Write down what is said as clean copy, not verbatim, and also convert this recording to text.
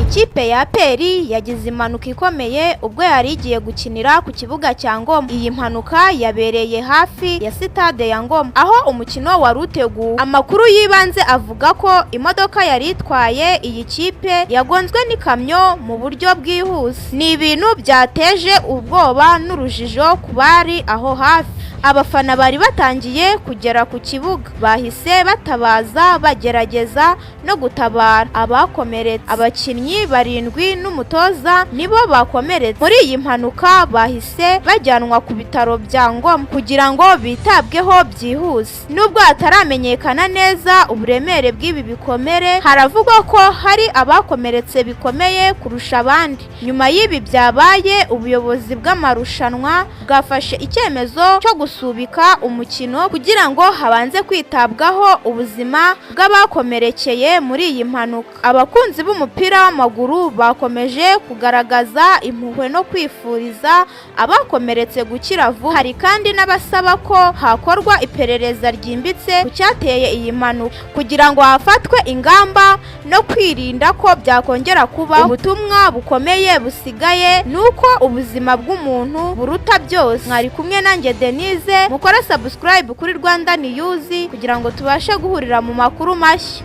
Ikipe ya Peri yagize impanuka ikomeye ubwo yari igiye gukinira ku kibuga cya Ngoma. Iyi mpanuka yabereye hafi ya sitade ya Ngoma aho umukino wari uteguwe. Amakuru yibanze avuga ko imodoka yari itwaye iyi kipe yagonzwe n'ikamyo mu buryo bwihuse. Ni ibintu byateje ubwoba n'urujijo ku bari aho hafi. Abafana bari batangiye kugera ku kibuga, bahise batabaza bagerageza no gutabara abakomeretse. Abakinnyi 7 n'umutoza nibo bakomeretse. Muri iyi mpanuka bahise bajyanwa ku bitaro bya Ngoma kugira ngo bitabweho byihuse. Nubwo hataramenyekana neza uburemere bw'ibi bikomere, haravugwa ko hari abakomeretse bikomeye kurusha abandi. Nyuma y'ibi byabaye, ubuyobozi bw'amarushanwa bwafashe icyemezo cyo gusubika umukino kugira ngo habanze kwitabwaho ubuzima bw'abakomerekeye muri iyi mpanuka. Abakunzi b'umupira w'amaguru bakomeje kugaragaza impuhwe no kwifuriza abakomeretse gukira vuba. Hari kandi n'abasaba ko hakorwa iperereza ryimbitse ku cyateye iyi mpanuka kugira ngo hafatwe ingamba no kwirinda ko byakongera kuba. Ubutumwa bukomeye busigaye nuko ubuzima bw'umuntu buruta byose. Mwari kumwe nanjye Denise, mukora subscribe kuri Rwanda News kugira ngo tubashe guhurira mu makuru mashya.